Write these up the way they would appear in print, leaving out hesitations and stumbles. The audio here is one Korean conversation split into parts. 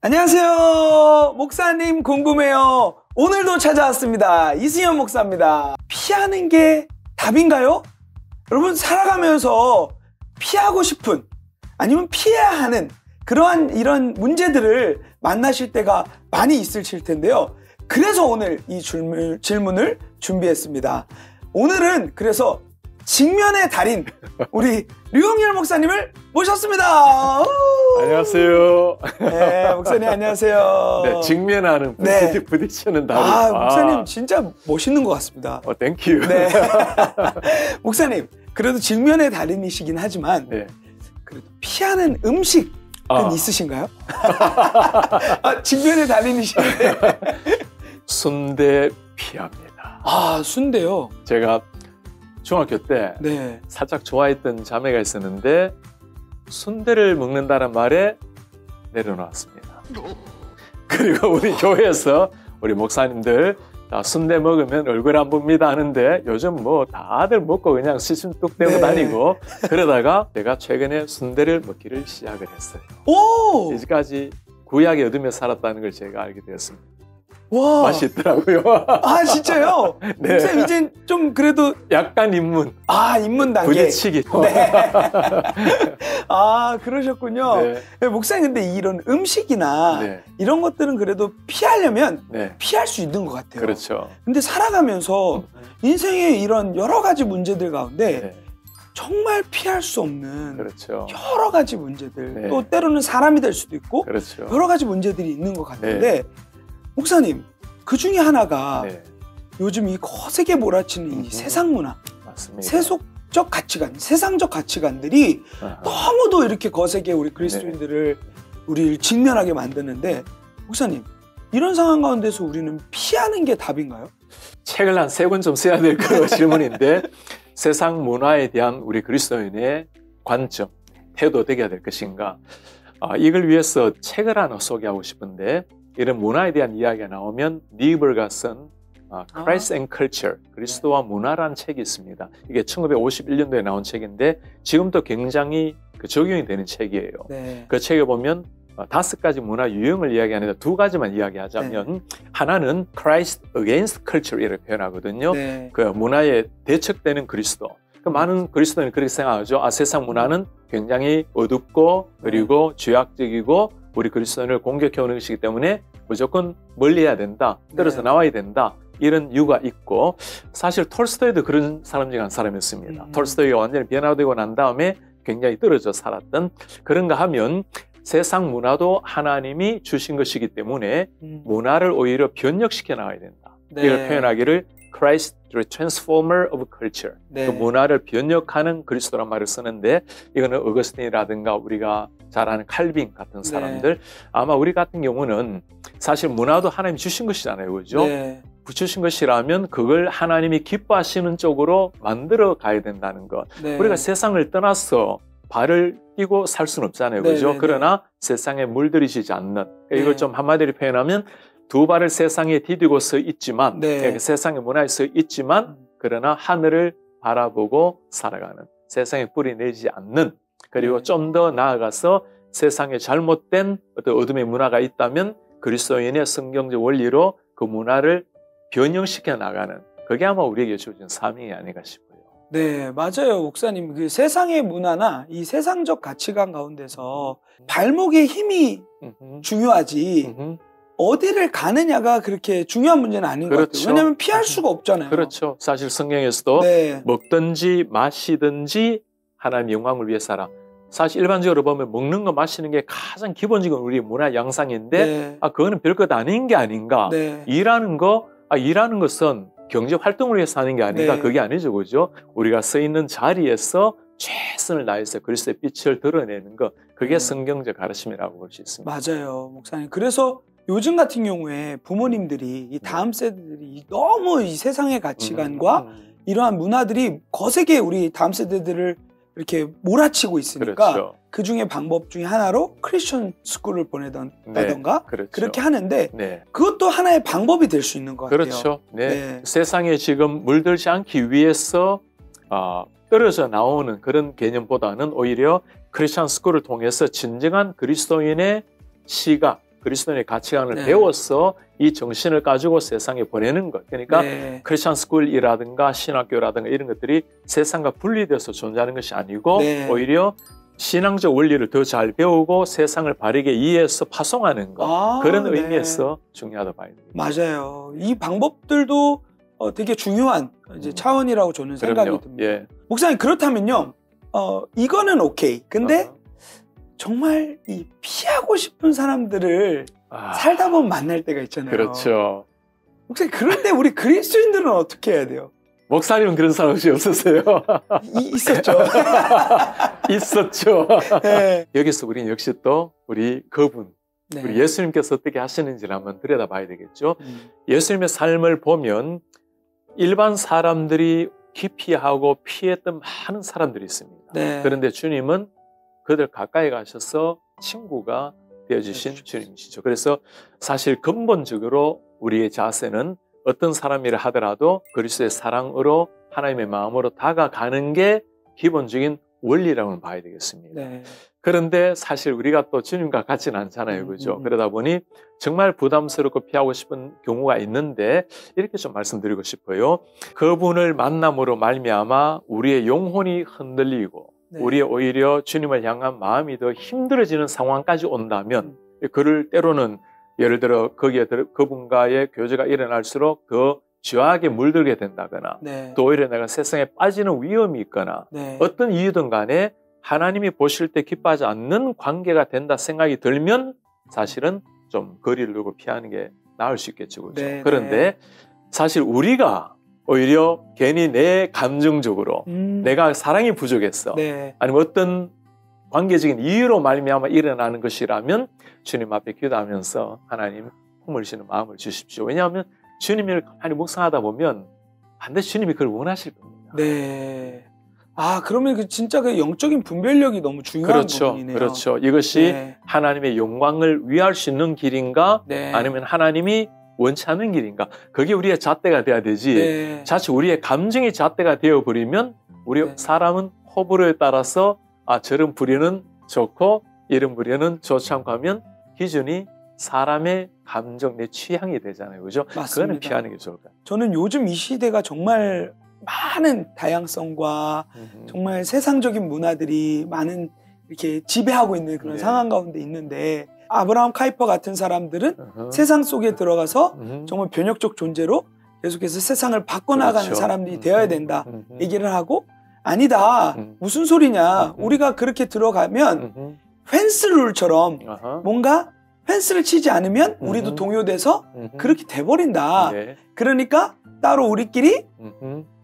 안녕하세요. 목사님 궁금해요. 오늘도 찾아왔습니다. 이승현 목사입니다. 피하는 게 답인가요? 여러분, 살아가면서 피하고 싶은, 아니면 피해야 하는 그러한 이런 문제들을 만나실 때가 많이 있으실 텐데요. 그래서 오늘 이 질문을 준비했습니다. 오늘은 그래서 직면의 달인 우리 류홍열 목사님을 모셨습니다. 안녕하세요. 네, 목사님 안녕하세요. 네, 직면하는 부딪히는 달인. 목사님 진짜 멋있는 것 같습니다. 땡큐. 네. 목사님, 그래도 직면의 달인이시긴 하지만 네. 그래도 피하는 음식은 있으신가요? 직면의 달인이신데. 순대 피합니다. 순대요? 제가 중학교 때 네. 살짝 좋아했던 자매가 있었는데 순대를 먹는다는 말에 내려놓았습니다. 그리고 우리 교회에서 우리 목사님들 순대 먹으면 얼굴 안 봅니다 하는데 요즘 뭐 다들 먹고 그냥 시슴뚝 대고 다니고 그러다가 제가 최근에 순대를 먹기를 시작을 했어요. 오! 이제까지 구약에 얻으며 살았다는 걸 제가 알게 되었습니다. 와. 맛이 있더라고요. 진짜요? 네. 목사님 이젠 좀 그래도 약간 입문. 입문 단계. 부딪히기. 네. 그러셨군요. 네. 목사님, 근데 이런 음식이나 네. 이런 것들은 그래도 피하려면 네. 피할 수 있는 것 같아요. 그렇죠. 근데 살아가면서 인생의 이런 여러 가지 문제들 가운데 네. 정말 피할 수 없는 그렇죠. 여러 가지 문제들, 네. 또 때로는 사람이 될 수도 있고 그렇죠. 여러 가지 문제들이 있는 것 같은데 목사님, 그 중에 하나가 네. 요즘 이 거세게 몰아치는 이 세상 문화, 맞습니다. 세속적 가치관, 세상적 가치관들이 너무도 이렇게 거세게 우리 그리스도인들을 우리를 직면하게 만드는데 목사님, 이런 상황 가운데서 우리는 피하는 게 답인가요? 책을 한 3권 좀 써야 될 그 질문인데 세상 문화에 대한 우리 그리스도인의 관점, 태도 어떻게 해야 될 것인가, 이걸 위해서 책을 하나 소개하고 싶은데, 이런 문화에 대한 이야기가 나오면 니버가 쓴 Christ and Culture, 그리스도와 문화라는 책이 있습니다. 이게 1951년도에 나온 책인데 지금도 굉장히 적용이 되는 책이에요. 네. 그 책에 보면 5가지 문화 유형을 이야기하는데 2가지만 이야기하자면 하나는 Christ against culture 이렇게 표현하거든요. 네. 그 문화에 대척되는 그리스도. 그 많은 그리스도인이 그렇게 생각하죠. 세상 문화는 굉장히 어둡고 그리고 죄악적이고 우리 그리스도인을 공격해오는 것이기 때문에 무조건 멀리해야 된다. 떨어져 나와야 된다. 이런 이유가 있고, 사실 톨스토이도 그런 사람 중에 한 사람이었습니다. 톨스토이가 완전히 변화되고 난 다음에 굉장히 떨어져 살았던, 그런가 하면 세상 문화도 하나님이 주신 것이기 때문에 문화를 오히려 변혁시켜 나가야 된다. 이걸 표현하기를 Christ the Transformer of Culture, 그 문화를 변혁하는 그리스도란 말을 쓰는데, 이거는 어거스틴이라든가 우리가 잘 아는 칼빈 같은 사람들, 아마 우리 같은 경우는 사실 문화도 하나님이 주신 것이잖아요. 그죠? 주신 것이라면 그걸 하나님이 기뻐하시는 쪽으로 만들어 가야 된다는 것. 우리가 세상을 떠나서 발을 띄고 살 수는 없잖아요. 그죠? 그러나 세상에 물들이시지 않는, 이걸 좀 한마디로 표현하면 2발을 세상에 디디고 서 있지만, 세상의 문화에 서 있지만, 그러나 하늘을 바라보고 살아가는, 세상에 뿌리 내지 않는, 그리고 좀 더 나아가서 세상에 잘못된 어떤 어둠의 문화가 있다면 그리스도인의 성경적 원리로 그 문화를 변형시켜 나가는, 그게 아마 우리에게 주어진 사명이 아닌가 싶어요. 네, 맞아요. 목사님, 그 세상의 문화나 이 세상적 가치관 가운데서 발목의 힘이 중요하지 어디를 가느냐가 그렇게 중요한 문제는 아닌 것 같아요. 왜냐하면 피할 수가 없잖아요. 그렇죠. 사실 성경에서도 먹든지 마시든지 하나님의 영광을 위해 살아. 사실 일반적으로 보면 먹는 거 마시는 게 가장 기본적인 우리 문화 양상인데 그거는 별것 아닌 게 아닌가. 일하는 것은 경제 활동을 위해서 하는 게 아닌가. 그게 아니죠. 그죠? 우리가 서 있는 자리에서 최선을 다해서 그리스도의 빛을 드러내는 것, 그게 성경적 가르침이라고 볼 수 있습니다. 맞아요, 목사님. 그래서 요즘 같은 경우에 부모님들이 이 다음 세대들이 너무 이 세상의 가치관과 이러한 문화들이 거세게 우리 다음 세대들을 이렇게 몰아치고 있으니까 그 중에 방법 중에 하나로 크리스천 스쿨을 보내던가 그렇게 하는데 그것도 하나의 방법이 될 수 있는 것 같아요. 그렇죠. 세상에 지금 물들지 않기 위해서 떨어져 나오는 그런 개념보다는 오히려 크리스천 스쿨을 통해서 진정한 그리스도인의 시각, 그리스도인의 가치관을 배워서 이 정신을 가지고 세상에 보내는 것. 그러니까 크리스천 스쿨이라든가 신학교라든가 이런 것들이 세상과 분리돼서 존재하는 것이 아니고 오히려 신앙적 원리를 더 잘 배우고 세상을 바르게 이해해서 파송하는 것. 그런 의미에서 중요하다 봐야 됩니다. 맞아요. 이 방법들도 되게 중요한 이제 차원이라고 저는 생각이 듭니다. 목사님, 그렇다면요. 이거는 오케이. 근데 정말 이 피하고 싶은 사람들을 살다 보면 만날 때가 있잖아요. 그렇죠. 목사님, 그런데 우리 그리스도인들은 어떻게 해야 돼요? 목사님은 그런 사람 혹시 없었어요? 있었죠. 있었죠. 여기서 우리는 역시 또 우리 그분, 우리 예수님께서 어떻게 하시는지를 한번 들여다봐야 되겠죠. 예수님의 삶을 보면 일반 사람들이 기피하고 피했던 많은 사람들이 있습니다. 그런데 주님은 그들 가까이 가셔서 친구가 되어주신 주님이시죠. 그래서 사실 근본적으로 우리의 자세는 어떤 사람이라 하더라도 그리스도의 사랑으로 하나님의 마음으로 다가가는 게 기본적인 원리라고는 봐야 되겠습니다. 그런데 사실 우리가 또 주님과 같지는 않잖아요. 그죠? 그러다 보니 정말 부담스럽고 피하고 싶은 경우가 있는데 이렇게 좀 말씀드리고 싶어요. 그분을 만남으로 말미암아 우리의 영혼이 흔들리고 우리의 오히려 주님을 향한 마음이 더 힘들어지는 상황까지 온다면 그를 때로는 예를 들어 거기에 그분과의 교제가 일어날수록 더 죄악에 물들게 된다거나 또 오히려 내가 세상에 빠지는 위험이 있거나 어떤 이유든 간에 하나님이 보실 때 기뻐하지 않는 관계가 된다 생각이 들면 사실은 좀 거리를 두고 피하는 게 나을 수 있겠죠. 그렇죠? 그런데 사실 우리가 오히려 괜히 내 감정적으로 내가 사랑이 부족했어 아니면 어떤 관계적인 이유로 말미암아 일어나는 것이라면 주님 앞에 기도하면서 하나님 품을 쉬는 마음을 주십시오. 왜냐하면 주님을 가만히 묵상하다 보면 반드시 주님이 그걸 원하실 겁니다. 그러면 진짜 그 영적인 분별력이 너무 중요한 부분이네요. 그렇죠. 이것이 하나님의 영광을 위할 수 있는 길인가 아니면 하나님이 원치 않는 길인가. 그게 우리의 잣대가 돼야 되지. 자칫 우리의 감정이 잣대가 되어버리면 우리 사람은 호불호에 따라서 저런 부류는 좋고 이런 부류는 좋지 않고 하면 기준이 사람의 감정, 내 취향이 되잖아요. 그죠? 그거는 피하는 게 좋을 것 같아요. 저는 요즘 이 시대가 정말 많은 다양성과 정말 세상적인 문화들이 많은 이렇게 지배하고 있는 그런 상황 가운데 있는데 아브라함 카이퍼 같은 사람들은 세상 속에 들어가서 정말 변혁적 존재로 계속해서 세상을 바꿔나가는 사람들이 되어야 된다 얘기를 하고 아니다. 무슨 소리냐. 우리가 그렇게 들어가면 펜스 룰처럼 뭔가 펜스를 치지 않으면 우리도 동요돼서 그렇게 돼버린다. 그러니까 따로 우리끼리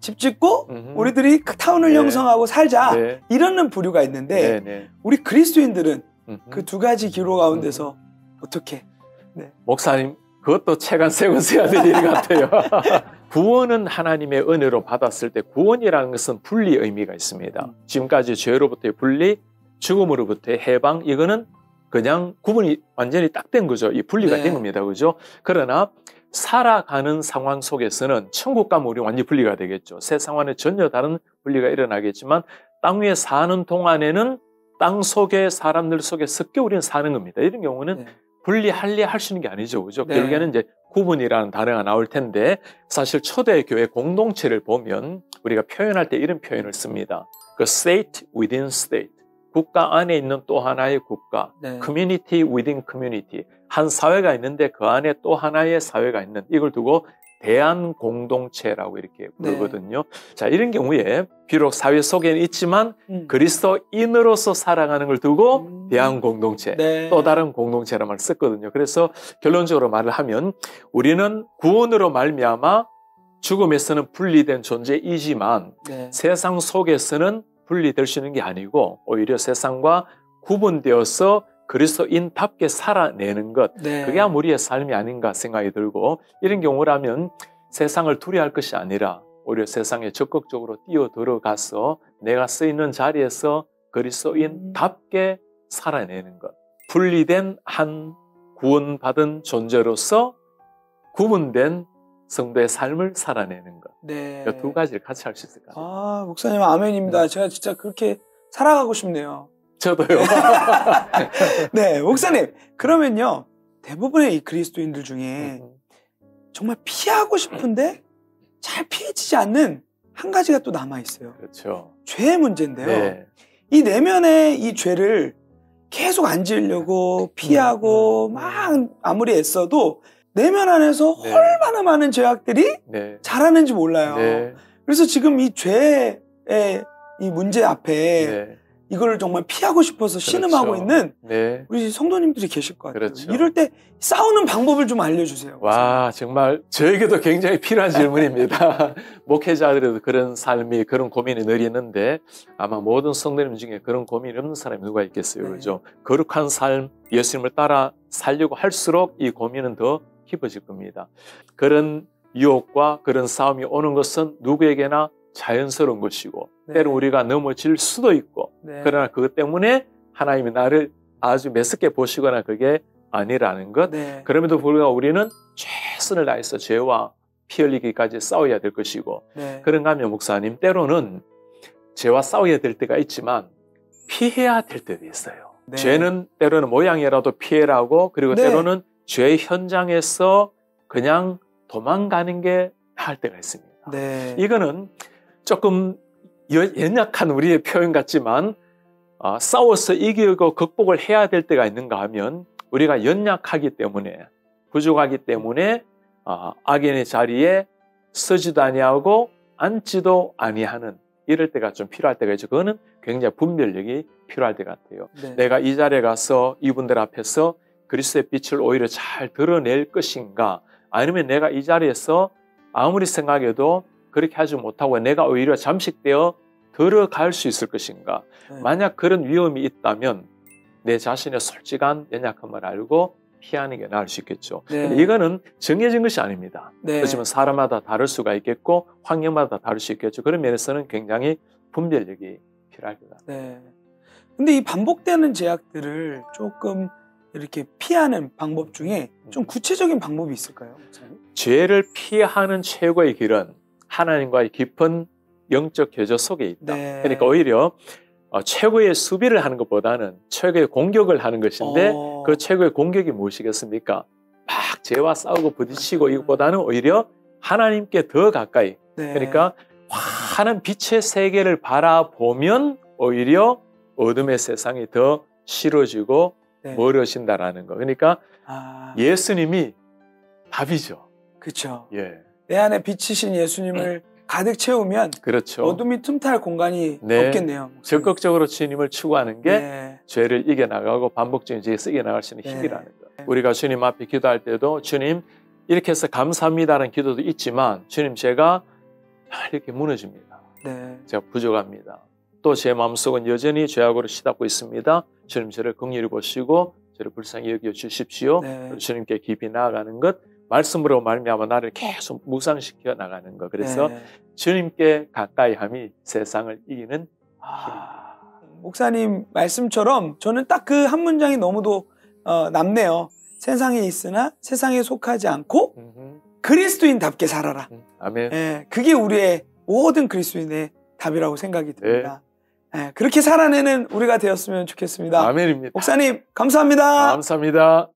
집 짓고 우리들이 타운을 형성하고 살자. 이러는 부류가 있는데 우리 그리스도인들은 그 두 가지 기로 가운데서 어떻게? 목사님 그것도 책안 세고 써야 될 일 같아요. 구원은 하나님의 은혜로 받았을 때 구원이라는 것은 분리 의미가 있습니다. 지금까지 죄로부터의 분리, 죽음으로부터의 해방 이거는 그냥 구분이 완전히 딱 된 거죠. 이 분리가 된 겁니다. 그죠? 그러나 살아가는 상황 속에서는 천국 가면 우리 완전히 분리가 되겠죠. 세상과는 전혀 다른 분리가 일어나겠지만 땅 위에 사는 동안에는 땅 속에 사람들 속에 섞여 우리는 사는 겁니다. 이런 경우는 분리할래 할 수 있는 게 아니죠. 그죠? 결국에는 이제 구분이라는 단어가 나올 텐데 사실 초대교회 공동체를 보면 우리가 표현할 때 이런 표현을 씁니다. 그 state within state. 국가 안에 있는 또 하나의 국가, community within community. 한 사회가 있는데 그 안에 또 하나의 사회가 있는 이걸 두고 대한공동체라고 이렇게 부르거든요. 자, 이런 경우에 비록 사회 속에는 있지만 그리스도인으로서 살아가는 걸 두고 대한공동체, 또 다른 공동체라는 말을 썼거든요. 그래서 결론적으로 말을 하면 우리는 구원으로 말미암아 죽음에서는 분리된 존재이지만 세상 속에서는 분리될 수 있는 게 아니고 오히려 세상과 구분되어서 그리스도인답게 살아내는 것 그게 우리의 삶이 아닌가 생각이 들고 이런 경우라면 세상을 두려워할 것이 아니라 오히려 세상에 적극적으로 뛰어들어가서 내가 쓰이는 자리에서 그리스도인답게 살아내는 것 분리된 한 구원받은 존재로서 구분된 성도의 삶을 살아내는 것. 이 두 가지를 같이 할 수 있을까? 목사님 아멘입니다. 제가 진짜 그렇게 살아가고 싶네요. 저도요. 네, 목사님. 그러면요. 대부분의 이 그리스도인들 중에 정말 피하고 싶은데 잘 피해지지 않는 한 가지가 또 남아있어요. 그렇죠. 죄의 문제인데요. 네. 이 내면의 이 죄를 계속 안 지으려고 피하고 막 아무리 애써도 내면 안에서 네. 얼마나 많은 죄악들이 네. 자라는지 몰라요. 네. 그래서 지금 이 죄의 이 문제 앞에 네. 이걸 정말 피하고 싶어서 신음하고 그렇죠. 있는 네. 우리 성도님들이 계실 것 같아요. 그렇죠. 이럴 때 싸우는 방법을 좀 알려주세요. 와, 정말 저에게도 굉장히 필요한 질문입니다. 목회자들에도 그런 삶이, 그런 고민이 늘 있는데 아마 모든 성도님 중에 그런 고민이 없는 사람이 누가 있겠어요. 네. 그렇죠? 거룩한 삶, 예수님을 따라 살려고 할수록 이 고민은 더 깊어질 겁니다. 그런 유혹과 그런 싸움이 오는 것은 누구에게나 자연스러운 것이고 네. 때로 우리가 넘어질 수도 있고 네. 그러나 그것 때문에 하나님이 나를 아주 매섭게 보시거나 그게 아니라는 것. 네. 그럼에도 불구하고 우리는 최선을 다해서 죄와 피 흘리기까지 싸워야 될 것이고 네. 그런가 하면 목사님 때로는 죄와 싸워야 될 때가 있지만 피해야 될 때도 있어요. 네. 죄는 때로는 모양이라도 피해라고 그리고 네. 때로는 죄의 현장에서 그냥 도망가는 게 나을 때가 있습니다. 네. 이거는 조금 연약한 우리의 표현 같지만 싸워서 이기고 극복을 해야 될 때가 있는가 하면 우리가 연약하기 때문에 부족하기 때문에 악인의 자리에 서지도 아니하고 앉지도 아니하는 이럴 때가 좀 필요할 때가 있죠. 그거는 굉장히 분별력이 필요할 때 같아요. 네. 내가 이 자리에 가서 이분들 앞에서 그리스도의 빛을 오히려 잘 드러낼 것인가 아니면 내가 이 자리에서 아무리 생각해도 그렇게 하지 못하고 내가 오히려 잠식되어 들어갈 수 있을 것인가. 네. 만약 그런 위험이 있다면 내 자신의 솔직한 연약함을 알고 피하는 게 나을 수 있겠죠. 네. 근데 이거는 정해진 것이 아닙니다. 네. 그렇지만 사람마다 다를 수가 있겠고 환경마다 다를 수 있겠죠. 그런 면에서는 굉장히 분별력이 필요할 것 같아요. 네. 근데 이 반복되는 제약들을 조금 이렇게 피하는 방법 중에 좀 구체적인 방법이 있을까요? 죄를 피하는 최고의 길은 하나님과의 깊은 영적 교제 속에 있다. 네. 그러니까 오히려 최고의 수비를 하는 것보다는 최고의 공격을 하는 것인데 그 최고의 공격이 무엇이겠습니까? 막 죄와 싸우고 부딪히고 이것보다는 오히려 하나님께 더 가까이. 네. 그러니까 환한 빛의 세계를 바라보면 오히려 어둠의 세상이 더 싫어지고 네. 멀어진다라는 거. 그러니까 예수님이 답이죠. 그렇죠. 예. 내 안에 빛이신 예수님을 가득 채우면 그렇죠. 어둠이 틈탈 공간이 네. 없겠네요. 적극적으로 주님을 추구하는 게 네. 죄를 이겨나가고 반복적인 죄에서 이겨나갈 수 있는 네. 힘이라는 거예요. 우리가 주님 앞에 기도할 때도 주님 이렇게 해서 감사합니다라는 기도도 있지만 주님 제가 이렇게 무너집니다. 네. 제가 부족합니다. 또 제 마음속은 여전히 죄악으로 시닫고 있습니다. 주님 저를 긍휼히 보시고 저를 불쌍히 여겨 주십시오. 네. 주님께 깊이 나아가는 것 말씀으로 말미암아 나를 계속 묵상시켜 나가는 것. 그래서 네. 주님께 가까이함이 세상을 이기는 목사님 말씀처럼 저는 딱 그 한 문장이 너무도 남네요. 세상에 있으나 세상에 속하지 않고 그리스도인답게 살아라. 아멘. 예, 그게 우리의 모든 그리스도인의 답이라고 생각이 듭니다. 예, 그렇게 살아내는 우리가 되었으면 좋겠습니다. 아멘입니다. 목사님 감사합니다. 감사합니다.